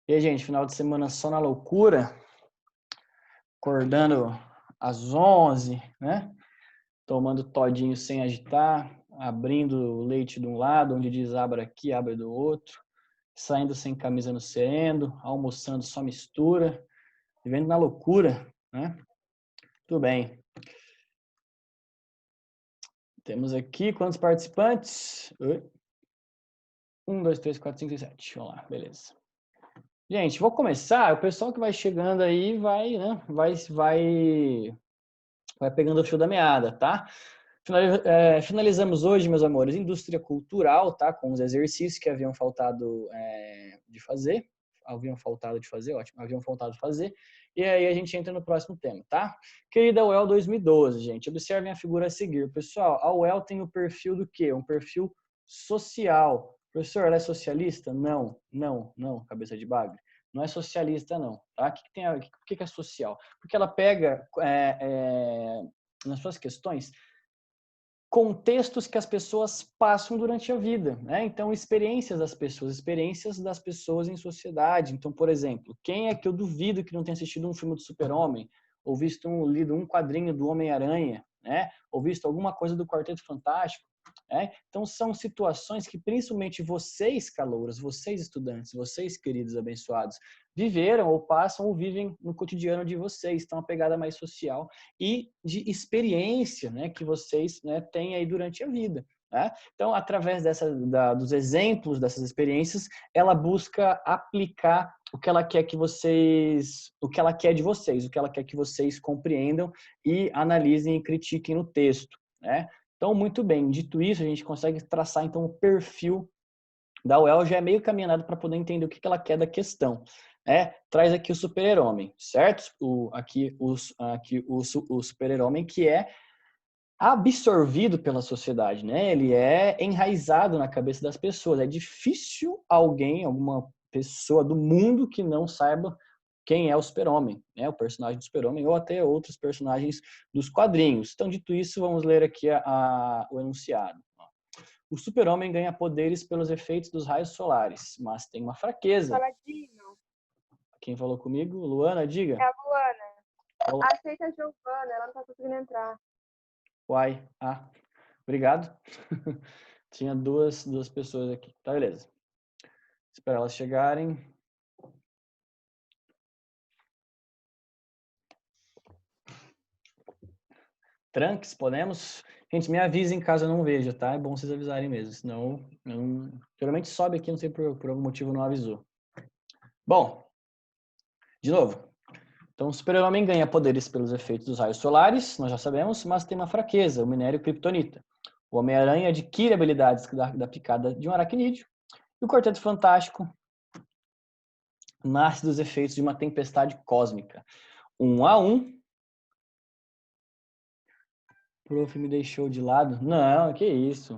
E aí, gente, final de semana só na loucura, acordando às 11, né? Tomando todinho sem agitar, abrindo o leite de um lado, onde diz abre aqui, abre do outro, saindo sem camisa no sereno, almoçando só mistura, vivendo na loucura, né? Tudo bem. Temos aqui quantos participantes? 1, 2, 3, 4, 5, 6, 7. Vamos lá, beleza. Gente, vou começar. O pessoal que vai chegando aí vai, né? Vai pegando o fio da meada, tá? Finalizamos hoje, meus amores, indústria cultural, tá? Com os exercícios que haviam faltado de fazer. Ótimo, haviam faltado fazer. E aí a gente entra no próximo tema, tá? Querida UEL 2012, gente, observem a figura a seguir. Pessoal, a UEL tem o perfil do quê? Um perfil social. Professor, ela é socialista? Não, cabeça de bagre. Não é socialista, não. Tá? Por que é social? Porque ela pega nas suas questões contextos que as pessoas passam durante a vida, né? Então, experiências das pessoas em sociedade. Então, por exemplo, quem é que eu duvido que não tenha assistido um filme do Super-Homem, ou lido um quadrinho do Homem-Aranha, né? Ou visto alguma coisa do Quarteto Fantástico, né? Então, são situações que principalmente vocês, calouros, vocês estudantes, vocês queridos abençoados, viveram ou passam ou vivem no cotidiano de vocês. Então, a pegada mais social e de experiência, né, que vocês, né, têm aí durante a vida. Né? Então, através dos exemplos dessas experiências, ela busca aplicar o que ela quer de vocês, o que ela quer que vocês compreendam e analisem e critiquem no texto. Né? Então, muito bem, dito isso, a gente consegue traçar então o perfil da UEL, já é meio caminhado para poder entender o que ela quer da questão. Traz aqui o super-herói, certo? O super-herói que é absorvido pela sociedade, né? Ele é enraizado na cabeça das pessoas. É difícil alguma pessoa do mundo que não saiba quem é o super-homem, né? O personagem do super-homem ou até outros personagens dos quadrinhos. Então, dito isso, vamos ler aqui o enunciado. O super-homem ganha poderes pelos efeitos dos raios solares, mas tem uma fraqueza. Saladinho. Quem falou comigo? Luana, diga. É a Luana. Aceita a Giovana, ela não tá conseguindo entrar. Uai, obrigado. Tinha duas pessoas aqui. Tá, beleza. Espera elas chegarem. Tranques, podemos? Gente, me avisem caso eu não veja, tá? É bom vocês avisarem mesmo, senão geralmente sobe aqui, não sei por algum motivo não avisou. Bom, de novo. Então, o super-homem ganha poderes pelos efeitos dos raios solares, nós já sabemos, mas tem uma fraqueza, o minério kryptonita. O Homem-Aranha adquire habilidades da picada de um aracnídeo. E o Quarteto Fantástico nasce dos efeitos de uma tempestade cósmica. 1 a 1. O prof me deixou de lado. Não, que isso.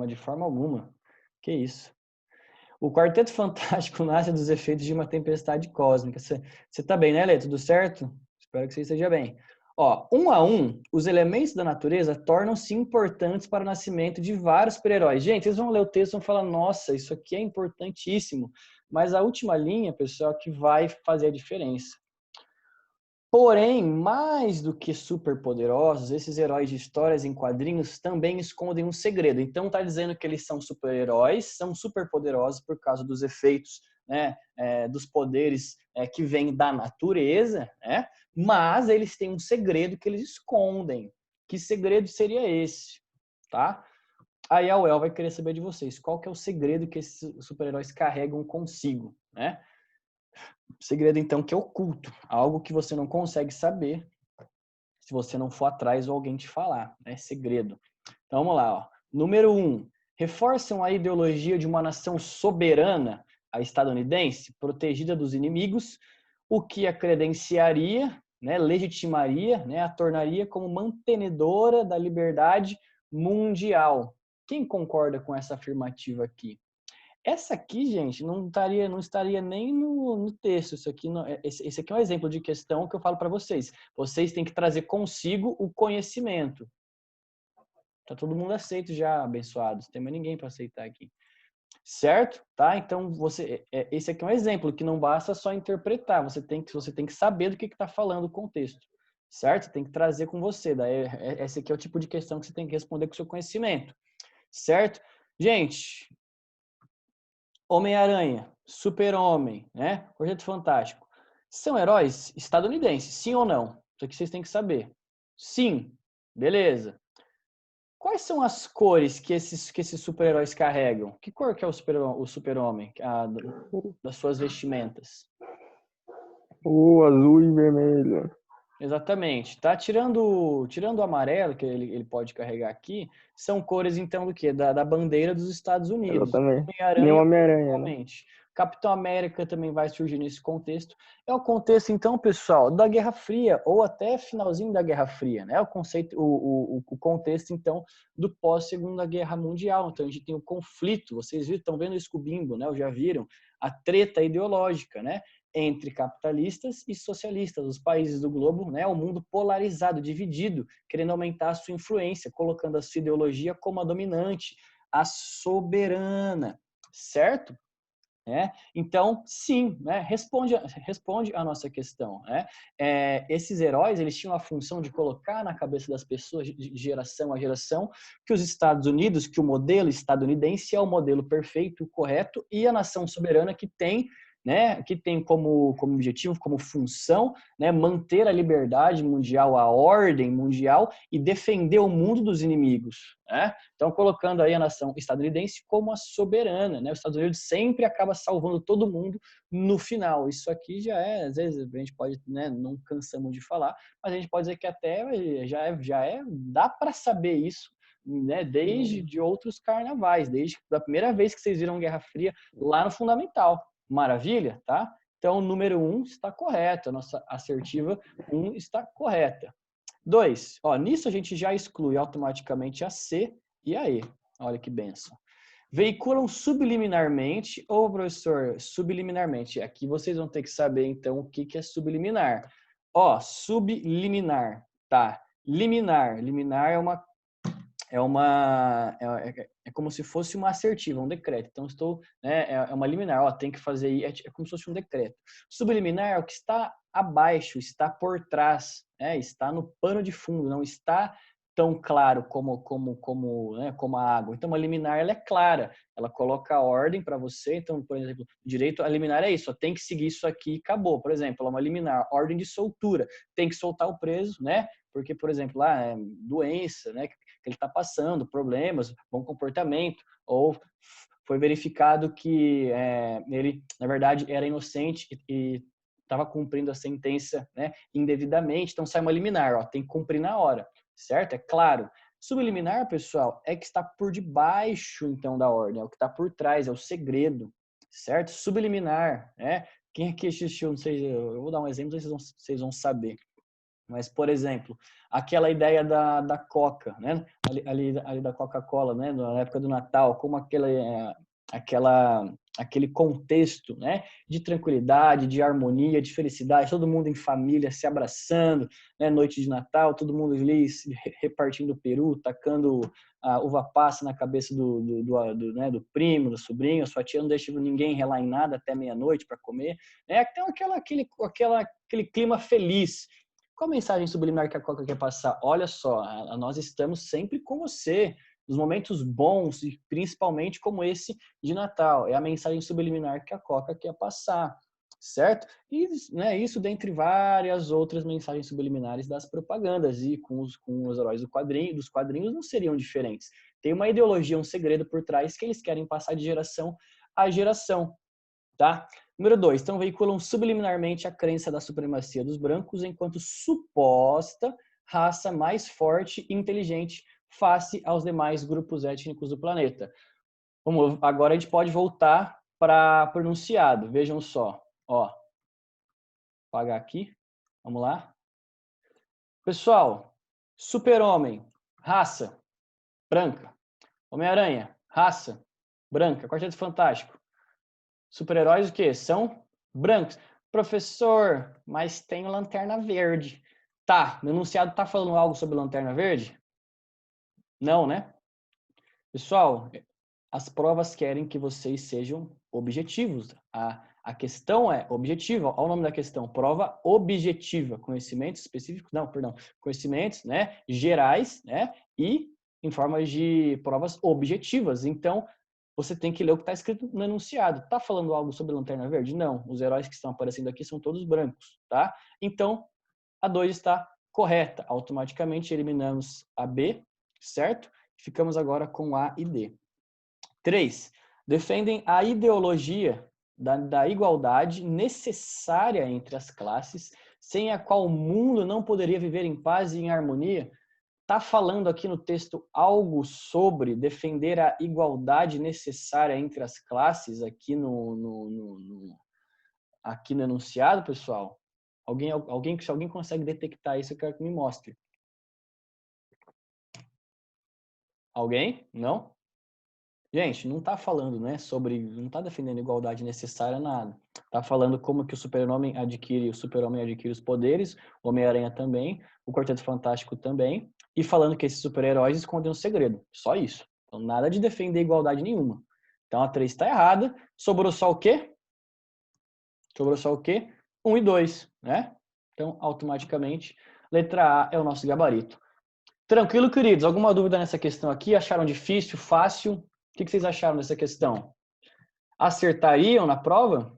De forma alguma. Que isso. O Quarteto Fantástico nasce dos efeitos de uma tempestade cósmica. Você tá bem, né, Lê? Tudo certo? Espero que você esteja bem. 1 a 1, os elementos da natureza tornam-se importantes para o nascimento de vários super-heróis. Gente, vocês vão ler o texto e vão falar, nossa, isso aqui é importantíssimo. Mas a última linha, pessoal, que vai fazer a diferença. Porém, mais do que superpoderosos, esses heróis de histórias em quadrinhos também escondem um segredo. Então, está dizendo que eles são super-heróis, são superpoderosos por causa dos efeitos, né, dos poderes que vêm da natureza, né? Mas eles têm um segredo que eles escondem. Que segredo seria esse? Tá? Aí a UEL vai querer saber de vocês. Qual que é o segredo que esses super-heróis carregam consigo, né? Segredo, então, que é oculto. Algo que você não consegue saber se você não for atrás ou alguém te falar. É segredo. Então, vamos lá. Número 1. Reforçam a ideologia de uma nação soberana, a estadunidense, protegida dos inimigos, o que a credenciaria, né, legitimaria, né, a tornaria como mantenedora da liberdade mundial. Quem concorda com essa afirmativa aqui? Essa aqui, gente, não estaria nem no texto. Esse aqui é um exemplo de questão que eu falo para vocês. Vocês têm que trazer consigo o conhecimento. Tá todo mundo aceito já, abençoados. Não tem mais ninguém para aceitar aqui. certo? Tá? Então, esse aqui é um exemplo que não basta só interpretar, você tem que saber do que está falando o contexto, certo? Você tem que trazer com você. Daí, esse aqui é o tipo de questão que você tem que responder com o seu conhecimento, certo? Gente, Homem-Aranha, Super-Homem, né? Quarteto Fantástico. São heróis estadunidenses, sim ou não? Isso aqui vocês têm que saber. Sim, beleza. Quais são as cores que esses super-heróis carregam? Que cor que é o super-homem, das suas vestimentas? O azul e vermelho. Exatamente. Tá? Tirando o amarelo, que ele pode carregar aqui, são cores, então, do quê? Da bandeira dos Estados Unidos. Exatamente. Que nem o Homem-Aranha, Homem-Aranha, né? principalmente. Capitão América também vai surgir nesse contexto. É o contexto, então, pessoal, da Guerra Fria, ou até finalzinho da Guerra Fria, né? O conceito, o contexto, então, do pós-Segunda Guerra Mundial. Então, a gente tem o conflito, vocês estão vendo isso com o Bimbo, né? Ou já viram? A treta ideológica, né? Entre capitalistas e socialistas, os países do globo, né, o mundo polarizado, dividido, querendo aumentar a sua influência, colocando a sua ideologia como a dominante, a soberana, certo? Então, sim, né, responde a nossa questão. Né? Esses heróis, eles tinham a função de colocar na cabeça das pessoas, de geração a geração, que os Estados Unidos, que o modelo estadunidense é o modelo perfeito, correto, e a nação soberana que tem, né, que tem como objetivo, como função, né, manter a liberdade mundial, a ordem mundial e defender o mundo dos inimigos. Né? Então, colocando aí a nação estadunidense como a soberana, né? Os Estados Unidos sempre acaba salvando todo mundo no final. Isso aqui já às vezes a gente pode, né, não cansamos de falar, mas a gente pode dizer que até dá para saber isso, né, desde de outros carnavais, desde a primeira vez que vocês viram Guerra Fria lá no Fundamental. Maravilha, tá? Então, o número 1 está correto, a nossa assertiva 1 está correta. 2, nisso a gente já exclui automaticamente a C e a E. Olha que benção. Veiculam subliminarmente, professor, subliminarmente. Aqui vocês vão ter que saber, então, o que é subliminar. Subliminar, tá? Liminar é como se fosse uma assertiva, um decreto. Então, é uma liminar, tem que fazer, é como se fosse um decreto. Subliminar é o que está abaixo, está por trás, está no pano de fundo, não está tão claro como a água. Então, uma liminar, ela é clara, ela coloca a ordem para você. Então, por exemplo, direito a liminar é isso, tem que seguir isso aqui e acabou. Por exemplo, uma liminar, ordem de soltura, tem que soltar o preso, né? Porque, por exemplo, lá, doença, né? Que ele está passando, problemas, bom comportamento, ou foi verificado que ele, na verdade, era inocente e estava cumprindo a sentença, né, indevidamente, então sai uma liminar, tem que cumprir na hora, certo? É claro. Subliminar, pessoal, é que está por debaixo, então, da ordem, é o que está por trás, é o segredo, certo? Subliminar, né? Quem aqui assistiu, não sei, eu vou dar um exemplo, vocês vão saber. Mas, por exemplo, aquela ideia da Coca, né? Ali da Coca-Cola, né? Na época do Natal, como aquele contexto, né? De tranquilidade, de harmonia, de felicidade, todo mundo em família se abraçando, né? Noite de Natal, todo mundo ali repartindo peru, tacando a uva passa na cabeça do primo, do sobrinho, a sua tia não deixa ninguém relar em nada até meia-noite para comer, né? Então, aquele clima feliz. Qual a mensagem subliminar que a Coca quer passar? Olha só, nós estamos sempre com você, nos momentos bons, e principalmente como esse de Natal. É a mensagem subliminar que a Coca quer passar, certo? E, né, isso dentre várias outras mensagens subliminares das propagandas. E com os heróis dos quadrinhos não seriam diferentes. Tem uma ideologia, um segredo por trás que eles querem passar de geração a geração. Tá? Número 2, então veiculam subliminarmente a crença da supremacia dos brancos enquanto suposta raça mais forte e inteligente face aos demais grupos étnicos do planeta. Agora a gente pode voltar para pronunciado. Vejam só. Apagar aqui. Vamos lá. Pessoal, Super-Homem, raça branca. Homem-Aranha, raça branca. Quarteto Fantástico. Super-heróis o quê? São brancos. Professor, mas tem Lanterna Verde. Tá, o enunciado tá falando algo sobre Lanterna Verde? Não, né? Pessoal, as provas querem que vocês sejam objetivos. A questão é objetiva. Olha o nome da questão. Prova objetiva. Conhecimentos específicos, não, perdão. Conhecimentos, né, gerais, né, e em forma de provas objetivas. Então, você tem que ler o que está escrito no enunciado. Está falando algo sobre Lanterna Verde? Não. Os heróis que estão aparecendo aqui são todos brancos, tá? Então, a 2 está correta. Automaticamente eliminamos a B, certo? Ficamos agora com A e D. 3. Defendem a ideologia da igualdade necessária entre as classes, sem a qual o mundo não poderia viver em paz e em harmonia. Está falando aqui no texto algo sobre defender a igualdade necessária entre as classes aqui aqui no enunciado, pessoal? Se alguém consegue detectar isso, eu quero que me mostre. Alguém? Não? Gente, não está falando, né, não está defendendo igualdade necessária, nada. Está falando como que o super-homem adquire os poderes, o Homem-Aranha também, o Quarteto Fantástico também, e falando que esses super-heróis escondem um segredo. Só isso. Então, nada de defender igualdade nenhuma. Então, a 3 está errada. Sobrou só o quê? 1 e 2, né? Então, automaticamente, letra A é o nosso gabarito. Tranquilo, queridos? Alguma dúvida nessa questão aqui? Acharam difícil, fácil? O que vocês acharam dessa questão? Acertariam na prova?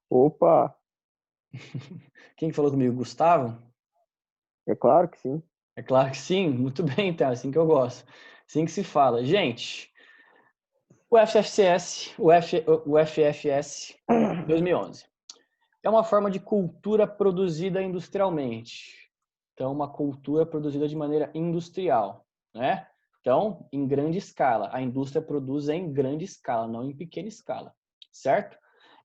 Opa, Quem falou comigo? Gustavo? é claro que sim. É claro que sim. Muito bem, então. É assim que eu gosto. Assim que se fala. Gente, o FFCS, o FFS 2011. É uma forma de cultura produzida industrialmente. Então, uma cultura produzida de maneira industrial, né? Então, em grande escala. A indústria produz em grande escala, não em pequena escala, certo?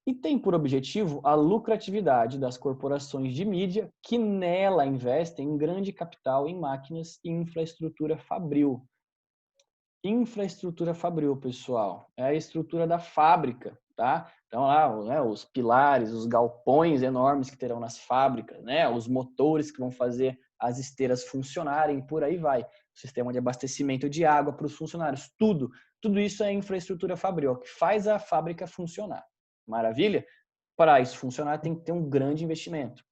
E tem por objetivo a lucratividade das corporações de mídia que nela investem em grande capital em máquinas e infraestrutura fabril. Infraestrutura fabril, pessoal, é a estrutura da fábrica, tá? Então lá, né, os pilares, os galpões enormes que terão nas fábricas, né, os motores que vão fazer as esteiras funcionarem, por aí vai. O sistema de abastecimento de água para os funcionários, tudo isso é infraestrutura fabril, que faz a fábrica funcionar. Maravilha? Para isso funcionar tem que ter um grande investimento,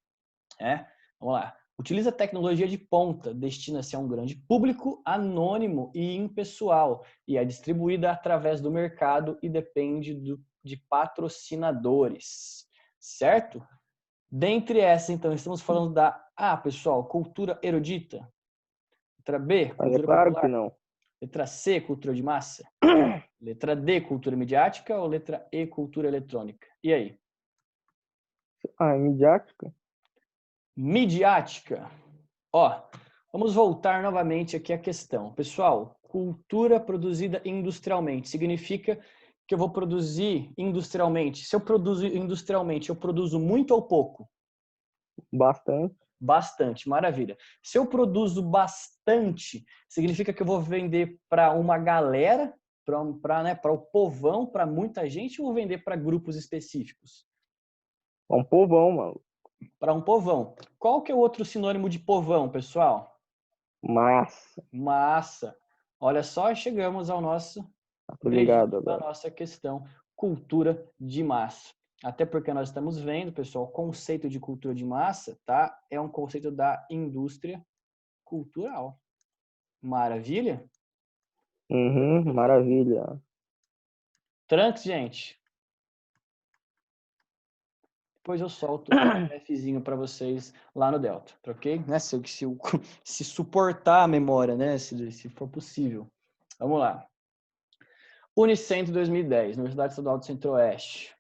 né? Vamos lá. Utiliza tecnologia de ponta, destina-se a um grande público, anônimo e impessoal, e é distribuída através do mercado e depende de patrocinadores, certo? Dentre essas, então, estamos falando da A, pessoal, cultura erudita. Letra B, Mas é cultura claro que popular. não. Letra C, cultura de massa. Letra D, cultura midiática ou letra E, cultura eletrônica? E aí? Ah, é midiática? Midiática. Ó, vamos voltar novamente aqui à questão. Pessoal, cultura produzida industrialmente significa que eu vou produzir industrialmente. Se eu produzo industrialmente, eu produzo muito ou pouco? Bastante. Bastante, maravilha. Se eu produzo bastante, significa que eu vou vender para uma galera, para o povão, para muita gente, ou vou vender para grupos específicos? É um povão, mano. Para um povão. Qual que é o outro sinônimo de povão, pessoal? Massa. Massa. Olha só, chegamos ao nosso Tô trecho ligado da agora. nossa questão, cultura de massa. Até porque nós estamos vendo, pessoal, o conceito de cultura de massa, tá? É um conceito da indústria cultural. Maravilha? Uhum, maravilha. Tranks, gente. Depois eu solto um PDFzinho para vocês lá no Delta, tá ok? Né? Se suportar a memória, né? Se for possível. Vamos lá. Unicentro 2010, Universidade Estadual do Centro-Oeste.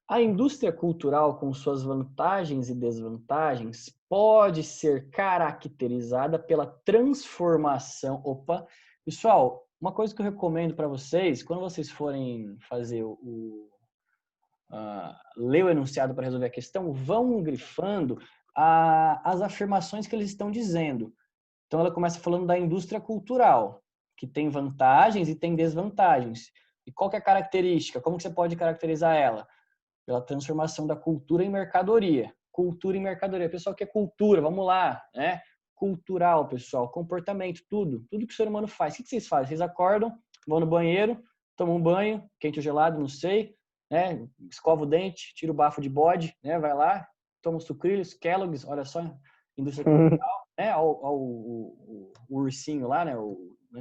A indústria cultural, com suas vantagens e desvantagens, pode ser caracterizada pela transformação. Opa! Pessoal, uma coisa que eu recomendo para vocês, quando vocês forem fazer ler o enunciado para resolver a questão, vão grifando as afirmações que eles estão dizendo. Então, ela começa falando da indústria cultural, que tem vantagens e tem desvantagens. E qual que é a característica? Como que você pode caracterizar ela? Pela transformação da cultura em mercadoria. Cultura em mercadoria. Pessoal, o que é cultura? Vamos lá, né? cultural, pessoal, comportamento, tudo que o ser humano faz. O que vocês fazem? Vocês acordam, vão no banheiro, tomam um banho, quente ou gelado, não sei, né? Escova o dente, tira o bafo de bode, né? Vai lá, toma os sucrilhos, Kellogg's, olha só, indústria cultural, né? O ursinho lá, né?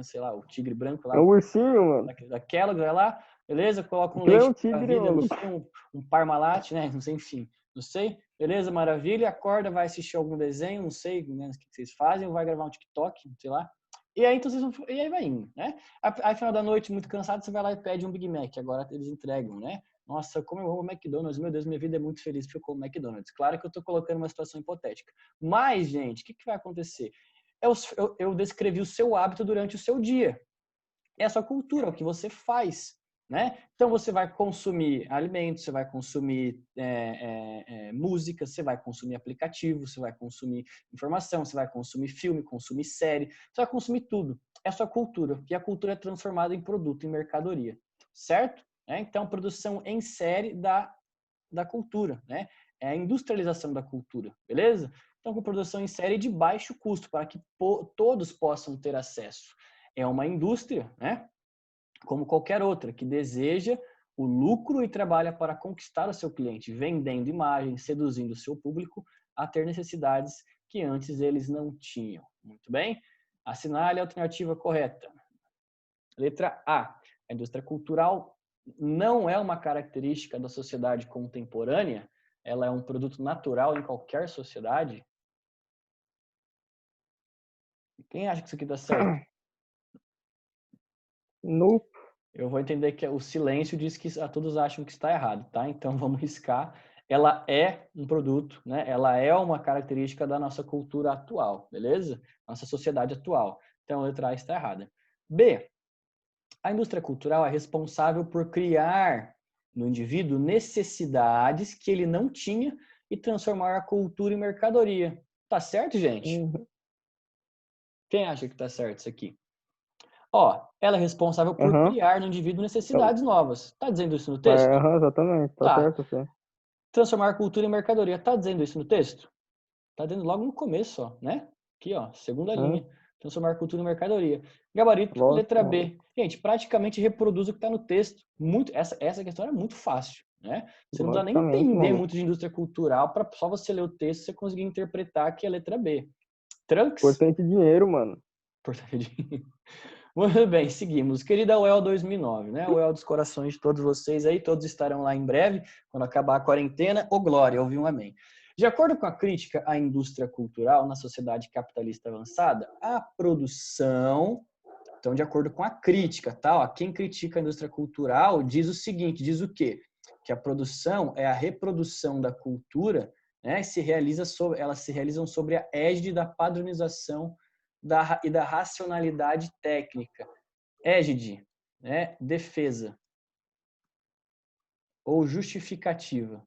Sei lá, o tigre branco É um lá, ursinho, mano. da Kellogg's, vai lá, beleza? Coloca um Aquilo é leite um da tigre, vida, não mano. sei, um Parmalat, né? Não sei, enfim, não sei. Beleza, maravilha. Acorda, vai assistir algum desenho, não sei, né, o que vocês fazem, vai gravar um TikTok, sei lá. E aí, então, e aí vai indo, né? Aí, final da noite, muito cansado, você vai lá e pede um Big Mac. Agora eles entregam, né? Nossa, como eu amo McDonald's. Meu Deus, minha vida é muito feliz porque eu como McDonald's. Claro que eu tô colocando uma situação hipotética. Mas, gente, o que vai acontecer? Eu descrevi o seu hábito durante o seu dia. É a sua cultura, o que você faz, né? Então você vai consumir alimentos, você vai consumir música, você vai consumir aplicativo, você vai consumir informação, você vai consumir filme, consumir série, você vai consumir tudo. É a sua cultura. E a cultura é transformada em produto, em mercadoria, certo? Então, produção em série da cultura, né? É a industrialização da cultura, beleza? Então, com produção em série de baixo custo, para que todos possam ter acesso. É uma indústria, né? Como qualquer outra, que deseja o lucro e trabalha para conquistar o seu cliente, vendendo imagens, seduzindo o seu público a ter necessidades que antes eles não tinham. Muito bem? Assinale a alternativa correta. Letra A. A indústria cultural não é uma característica da sociedade contemporânea, ela é um produto natural em qualquer sociedade. Quem acha que isso aqui está certo? Nope. Eu vou entender que o silêncio diz que todos acham que está errado, tá? Então vamos riscar. Ela é um produto, né? Ela é uma característica da nossa cultura atual, beleza? Nossa sociedade atual. Então a letra A está errada. B. A indústria cultural é responsável por criar no indivíduo necessidades que ele não tinha e transformar a cultura em mercadoria. Tá certo, gente? Quem acha que tá certo isso aqui? Ó, ela é responsável por criar no indivíduo necessidades novas. Tá dizendo isso no texto? Exatamente, tá certo, sim. Transformar a cultura em mercadoria. Tá dizendo isso no texto? Tá dizendo logo no começo, ó, né? Aqui, ó, segunda linha. Transformar a cultura em mercadoria. Gabarito, letra B. Gente, praticamente reproduz o que está no texto. Essa questão é muito fácil, né? Você não precisa nem entender muito de indústria cultural para só você ler o texto e você conseguir interpretar que é a letra B. Trunks? Importante dinheiro, mano. Importante dinheiro. Muito bem, seguimos. Querida UEL 2009, né? UEL dos corações de todos vocês aí, todos estarão lá em breve, quando acabar a quarentena. Ô glória, eu ouvi um amém. De acordo com a crítica à indústria cultural na sociedade capitalista avançada, a produção, então de acordo com a crítica, tá? Ó, quem critica a indústria cultural diz o seguinte, diz o quê? Que a produção é a reprodução da cultura, né? Elas se realizam sobre a égide da padronização e da racionalidade técnica. Égide, né? Defesa ou justificativa.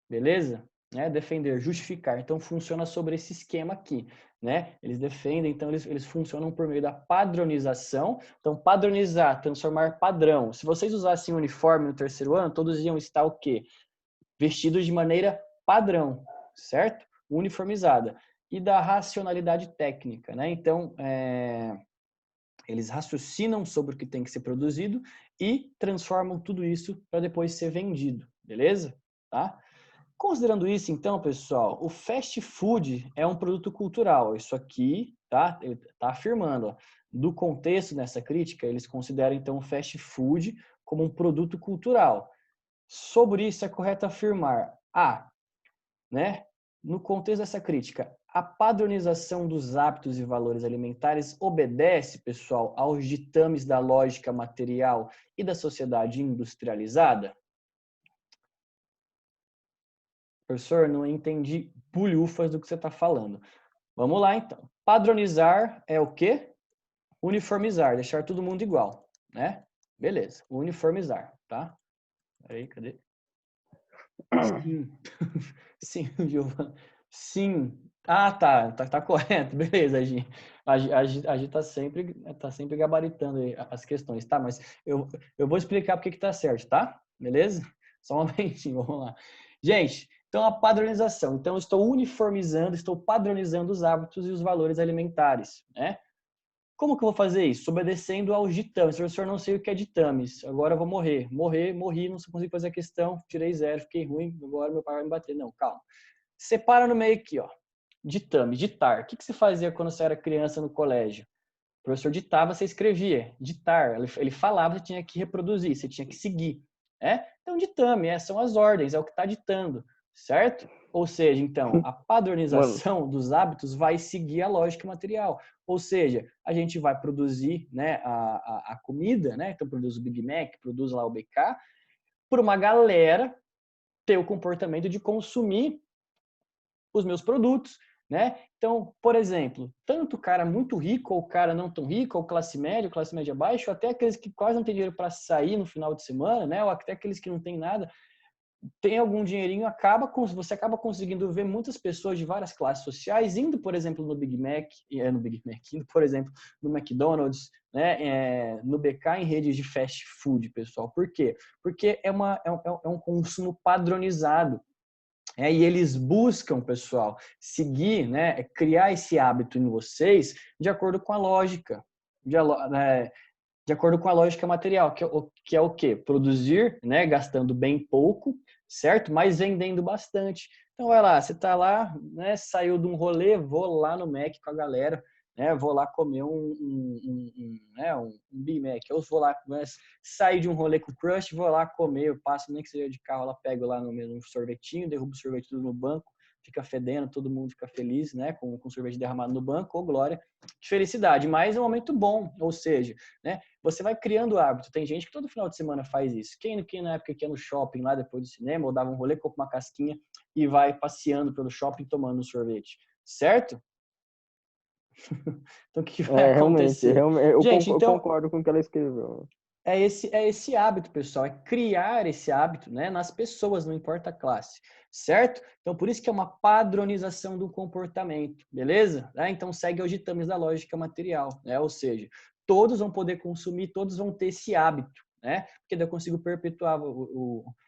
Beleza? Né? Defender, justificar. Então, funciona sobre esse esquema aqui. Né? Eles defendem, então, eles funcionam por meio da padronização. Então, padronizar, transformar padrão. Se vocês usassem uniforme no terceiro ano, todos iam estar o quê? Vestidos de maneira padrão, certo? Uniformizada. E da racionalidade técnica, né? Então, eles raciocinam sobre o que tem que ser produzido e transformam tudo isso para depois ser vendido, beleza? Tá? Considerando isso, então, pessoal, o fast food é um produto cultural. Isso aqui, tá? Ele está afirmando, ó, do contexto nessa crítica, eles consideram, então, o fast food como um produto cultural. Sobre isso, é correto afirmar, né? No contexto dessa crítica, a padronização dos hábitos e valores alimentares obedece, pessoal, aos ditames da lógica material e da sociedade industrializada? Professor, não entendi bulhufas do que você está falando. Vamos lá, então. Padronizar é o quê? Uniformizar, deixar todo mundo igual, né? Beleza, uniformizar, tá? Aí, cadê? Sim. Sim, Giovana. Sim. Tá correto. Beleza, Gi. A Gi tá sempre gabaritando aí as questões, tá? Mas eu vou explicar porque que tá certo, tá? Beleza? Só um momentinho, vamos lá. Gente, Então, a padronização. Então, eu estou uniformizando, estou padronizando os hábitos e os valores alimentares, né? Como que eu vou fazer isso? Obedecendo aos ditames. Professor, não sei o que é ditames. Agora eu vou morrer. Morri, não consegui fazer a questão, tirei 0, fiquei ruim, agora meu pai vai me bater. Não, calma. Separa no meio aqui, ó. Ditame, ditar. O que você fazia quando você era criança no colégio? O professor ditava, você escrevia. Ditar, ele falava, você tinha que reproduzir, você tinha que seguir. Então, ditame, são as ordens, é o que está ditando, certo? Ou seja, então, a Mano, padronização dos hábitos vai seguir a lógica material. Ou seja, a gente vai produzir, né, a comida, né? Então, produz o Big Mac, produz lá o BK, por uma galera ter o comportamento de consumir os meus produtos, né? Então, por exemplo, tanto o cara muito rico ou o cara não tão rico, ou classe média baixa, ou até aqueles que quase não têm dinheiro para sair no final de semana, né? Ou até aqueles que não têm nada, tem algum dinheirinho, você acaba conseguindo ver muitas pessoas de várias classes sociais indo, por exemplo, no Big Mac, indo, por exemplo, no McDonald's, né, no BK, em redes de fast food, pessoal. Por quê? Porque é um consumo padronizado. E eles buscam, pessoal, seguir, né, criar esse hábito em vocês de acordo com a lógica, de acordo com a lógica material, que é o quê? Produzir, né, gastando bem pouco, certo? Mas vendendo bastante. Então, vai lá, você tá lá, né, saiu de um rolê, vou lá no Mac com a galera, né, vou lá comer um Big Mac. Eu vou lá, né, sair de um rolê com o crush, vou lá comer, eu passo, nem que seja de carro, lá pego lá no mesmo sorvetinho, derrubo o sorvete tudo no banco, fica fedendo, todo mundo fica feliz, né, com o sorvete derramado no banco, ô glória, que felicidade. Mas é um momento bom, ou seja, né, você vai criando hábito. Tem gente que todo final de semana faz isso. Quem na época que ia no shopping lá depois do cinema, ou dava um rolê, compra uma casquinha e vai passeando pelo shopping tomando um sorvete, certo? Então, o que vai acontecer? Gente, eu então, concordo com o que ela escreveu. é esse hábito, pessoal, é criar esse hábito, né, nas pessoas, não importa a classe, certo? Então, por isso que é uma padronização do comportamento, beleza? Então, segue os ditames da lógica material, né? Ou seja, todos vão poder consumir, todos vão ter esse hábito, né? Porque daí eu consigo perpetuar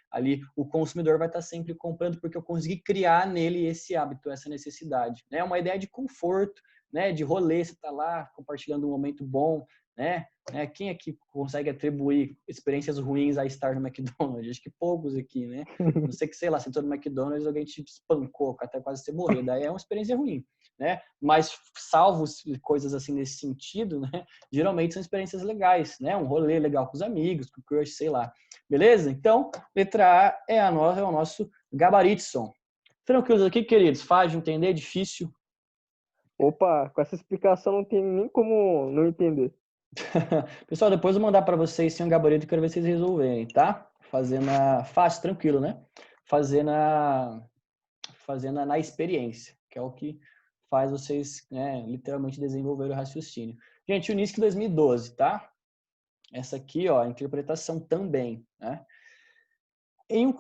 ali, o consumidor vai estar sempre comprando porque eu consegui criar nele esse hábito, essa necessidade, né? É uma ideia de conforto, né? De rolê, você tá lá compartilhando um momento bom, né? Quem aqui consegue atribuir experiências ruins a estar no McDonald's? Acho que poucos aqui, né? Não sei que, sei lá, você entrou no McDonald's, alguém te espancou até quase você morrer. Daí é uma experiência ruim, né? Mas salvo coisas assim nesse sentido, né? Geralmente são experiências legais, né? Um rolê legal com os amigos, com o crush, sei lá. Beleza? Então, letra A é o nosso gabaritson. Tranquilos aqui, queridos? Fácil de entender, difícil? Opa, com essa explicação não tem nem como não entender. Pessoal, depois eu vou mandar para vocês sem um gabarito, quero ver vocês resolverem, tá? Fácil, tranquilo, né? Fazer na experiência, que é o que faz vocês, né, literalmente desenvolver o raciocínio. Gente, Unisc 2012, tá? Essa aqui, ó, interpretação também, né?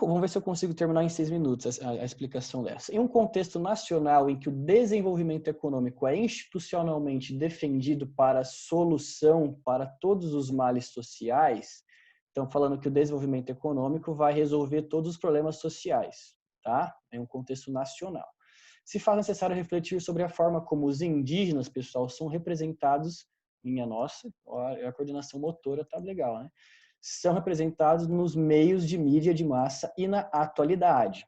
Vamos ver se eu consigo terminar em 6 minutos a explicação dessa. Em um contexto nacional em que o desenvolvimento econômico é institucionalmente defendido para solução para todos os males sociais, então falando que o desenvolvimento econômico vai resolver todos os problemas sociais, tá? Em um contexto nacional. Se faz necessário refletir sobre a forma como os indígenas, pessoal, são representados, minha nossa, a coordenação motora tá legal, né? São representados nos meios de mídia de massa e na atualidade.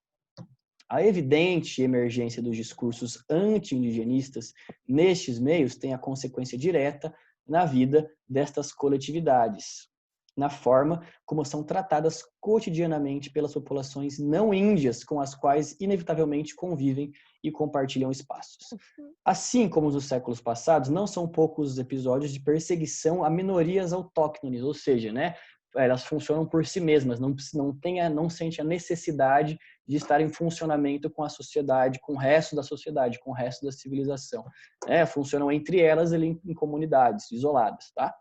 A evidente emergência dos discursos anti-indigenistas nestes meios tem a consequência direta na vida destas coletividades, na forma como são tratadas cotidianamente pelas populações não índias com as quais inevitavelmente convivem e compartilham espaços. Assim como os dos séculos passados, não são poucos os episódios de perseguição a minorias autóctones, ou seja, né, elas funcionam por si mesmas, não sente a necessidade de estar em funcionamento com a sociedade, com o resto da sociedade, com o resto da civilização. Funcionam entre elas ali em comunidades isoladas, tá?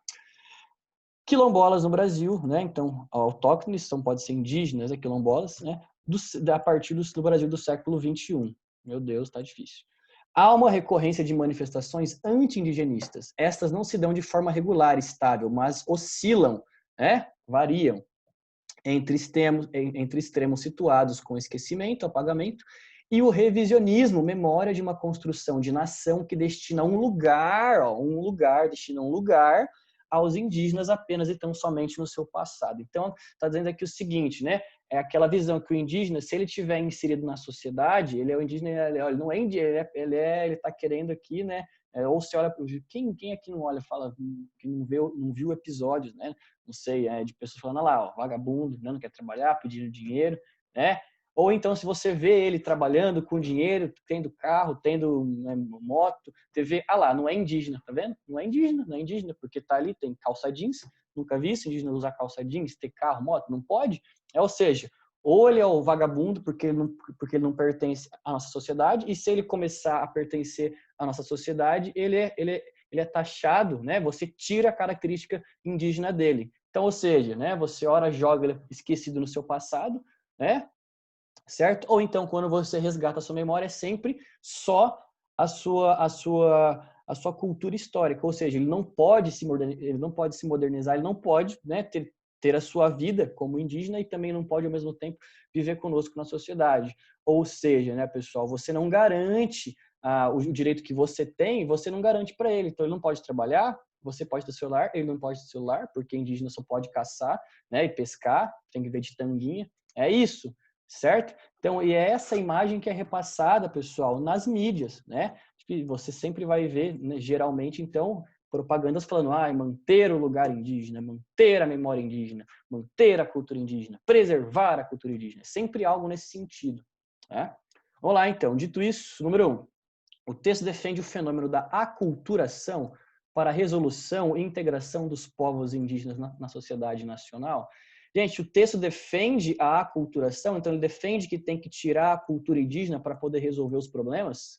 Quilombolas no Brasil, né? Então, autóctones, pode ser indígenas, quilombolas, né? A partir do Brasil do século XXI. Meu Deus, tá difícil. Há uma recorrência de manifestações anti-indigenistas. Estas não se dão de forma regular, estável, mas oscilam, né? Variam. entre extremos situados com esquecimento, apagamento, e o revisionismo, memória de uma construção de nação que destina destina um lugar aos indígenas apenas e tão somente no seu passado. Então, está dizendo aqui o seguinte, né? É aquela visão que o indígena, se ele tiver inserido na sociedade, ele é o indígena, ele não é indígena, ele está querendo aqui, né? Ou se olha, quem aqui não olha, fala que não viu episódios, né? Não sei, de pessoas falando lá, ó, vagabundo, né? Não quer trabalhar, pedindo dinheiro, né? Ou então, se você vê ele trabalhando com dinheiro, tendo carro, tendo, né, moto, você vê, lá, não é indígena, tá vendo? Não é indígena, porque tá ali, tem calça jeans, nunca vi esse indígena usar calça jeans, ter carro, moto, não pode. Ou seja, ou ele é o vagabundo porque ele não pertence à nossa sociedade, e se ele começar a pertencer à nossa sociedade, ele é taxado, né? Você tira a característica indígena dele. Então, ou seja, né? Você ora joga ele esquecido no seu passado, né? Certo? Ou então, quando você resgata a sua memória, é sempre só a sua cultura histórica. Ou seja, ele não pode se modernizar, ele não pode, né, ter a sua vida como indígena e também não pode, ao mesmo tempo, viver conosco na sociedade. Ou seja, né, pessoal, você não garante o direito que você não garante para ele. Então, ele não pode trabalhar, você pode ter celular, ele não pode ter celular, porque indígena só pode caçar, né, e pescar, tem que ver de tanguinha. É isso. Certo? Então, e é essa imagem que é repassada, pessoal, nas mídias, né? Você sempre vai ver, né, geralmente, então, propagandas falando, manter o lugar indígena, manter a memória indígena, manter a cultura indígena, preservar a cultura indígena. Sempre algo nesse sentido, né? Vamos lá, então. Dito isso, número 1. O texto defende o fenômeno da aculturação para a resolução e integração dos povos indígenas na sociedade nacional. Gente, o texto defende a aculturação, então ele defende que tem que tirar a cultura indígena para poder resolver os problemas?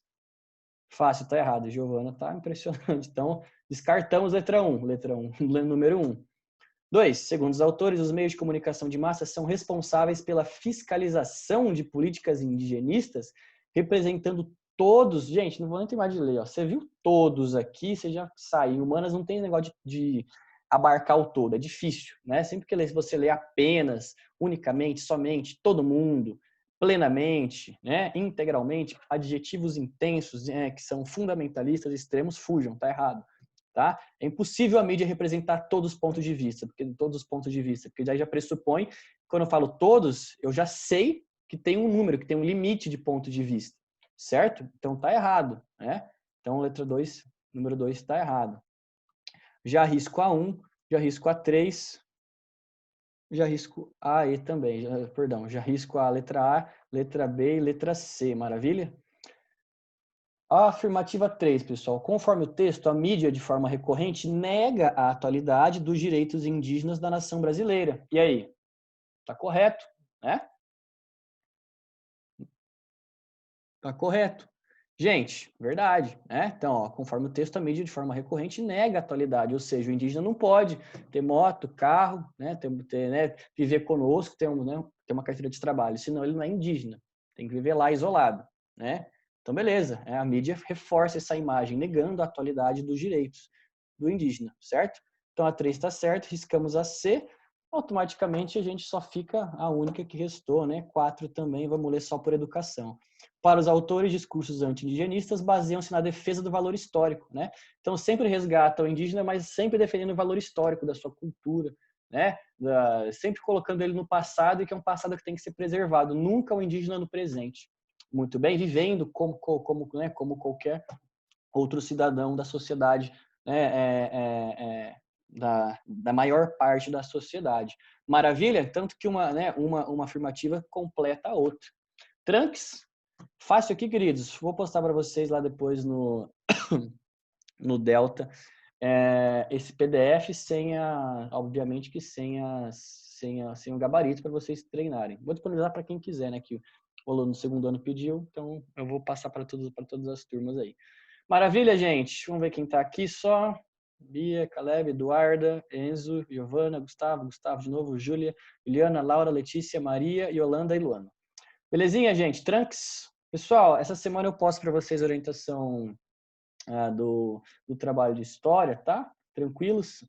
Fácil, tá errado. Giovana tá impressionante. Então, descartamos letra 1, número 1. 2. Segundo os autores, os meios de comunicação de massa são responsáveis pela fiscalização de políticas indigenistas, representando todos. Gente, não vou nem ter mais de ler. Ó. Você viu todos aqui, você já saiu. Humanas não tem negócio de abarcar o todo, é difícil, né? Sempre que você lê apenas, unicamente, somente, todo mundo, plenamente, né? Integralmente, adjetivos intensos, que são fundamentalistas, extremos, fujam, tá errado. Tá? É impossível a mídia representar todos os pontos de vista, porque já pressupõe, quando eu falo todos, eu já sei que tem um número, que tem um limite de ponto de vista, certo? Então tá errado, né? Então letra 2, número 2 está errado. Já risco a 1, já risco a 3, já risco a E também, já risco a letra A, letra B e letra C, maravilha? A afirmativa 3, pessoal. Conforme o texto, a mídia, de forma recorrente, nega a atualidade dos direitos indígenas da nação brasileira. E aí? Tá correto, né? Tá correto. Gente, verdade, né? Então, ó, conforme o texto, a mídia, de forma recorrente, nega a atualidade, ou seja, o indígena não pode ter moto, carro, né? Né? Viver conosco, ter uma carteira de trabalho, senão ele não é indígena. Tem que viver lá isolado, né? Então, beleza, a mídia reforça essa imagem, negando a atualidade dos direitos do indígena, certo? Então, a 3 está certo, riscamos a C, automaticamente a gente só fica a única que restou, né? 4 também, vamos ler só por educação. Para os autores, discursos anti-indigenistas baseiam-se na defesa do valor histórico, né? Então, sempre resgata o indígena, mas sempre defendendo o valor histórico da sua cultura, né? Sempre colocando ele no passado, e que é um passado que tem que ser preservado, nunca o indígena no presente. Muito bem, vivendo como qualquer outro cidadão da sociedade, né? Da maior parte da sociedade. Maravilha? Tanto que uma afirmativa completa a outra. Trunks? Fácil aqui, queridos. Vou postar para vocês lá depois no Delta esse PDF obviamente que sem o gabarito para vocês treinarem. Vou disponibilizar para quem quiser, né? Que o aluno do segundo ano pediu, então eu vou passar para todas as turmas aí. Maravilha, gente. Vamos ver quem está aqui só. Bia, Caleb, Eduarda, Enzo, Giovana, Gustavo de novo, Júlia, Juliana, Laura, Letícia, Maria, Yolanda e Luana. Belezinha, gente? Trunks? Pessoal, essa semana eu posto para vocês a orientação do trabalho de história, tá? Tranquilos?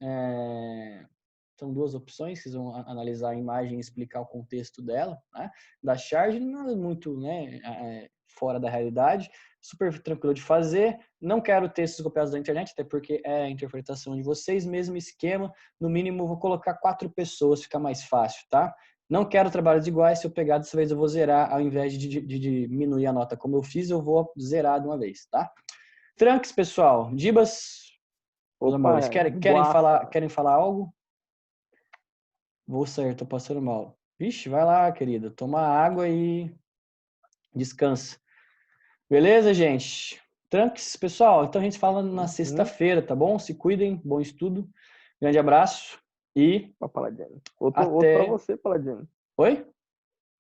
São duas opções, vocês vão analisar a imagem e explicar o contexto dela, né? Da charge, nada muito, né, fora da realidade, super tranquilo de fazer. Não quero textos copiados da internet, até porque é a interpretação de vocês, mesmo esquema. No mínimo, vou colocar 4 pessoas, fica mais fácil, tá? Não quero trabalhos iguais, se eu pegar dessa vez eu vou zerar, ao invés de diminuir a nota como eu fiz, eu vou zerar de uma vez, tá? Tranques, pessoal. Dibas, meus amores, querem falar algo? Vou sair, tô passando mal. Vixe, vai lá, querida. Toma água e descansa. Beleza, gente? Tranques, pessoal. Então a gente fala na sexta-feira, tá bom? Se cuidem, bom estudo. Grande abraço e Paladino. Outro pra você, Paladino. Oi?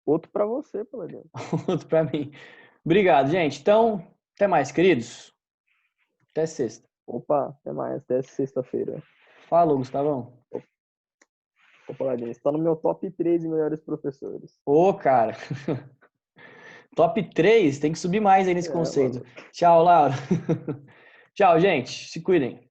Outro pra você, Paladino. Outro pra mim. Obrigado, gente. Então, até mais, queridos. Até sexta. Opa, até mais. Até sexta-feira. Falou, Gustavão. Ô, Paladino, você tá no meu top 3 de melhores professores. Ô, cara. Top 3, tem que subir mais aí nesse conceito. Mano. Tchau, Laura. Tchau, gente. Se cuidem.